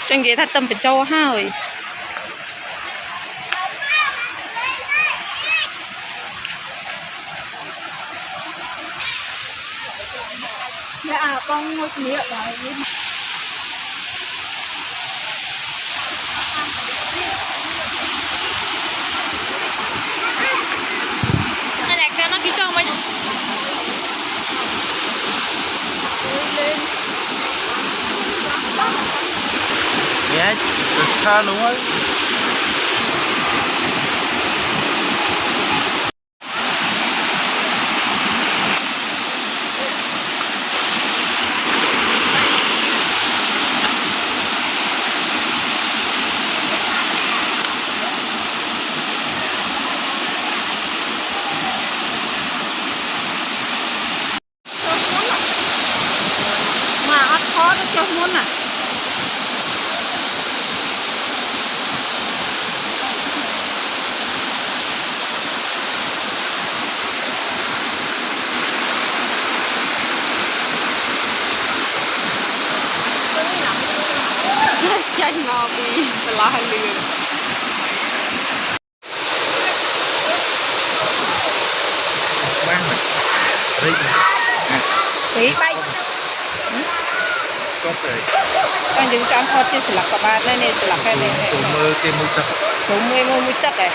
Cho người ta tâm phải cho hai. Dạ con ngồi miệng rồi. Anh đẹp cho nó kỹ trong anh. Dạ, tha luôn ấy. Mà ăn khó nó cho muốn à. Chanh ngò bì là lừa. Mang này. Đi. Tí bay. Có thể. Con đừng cho ăn thoát chứ là các bạn này này là cái này. Tụi mơ cái mưa tập. Tụi mơ mưa chắc này.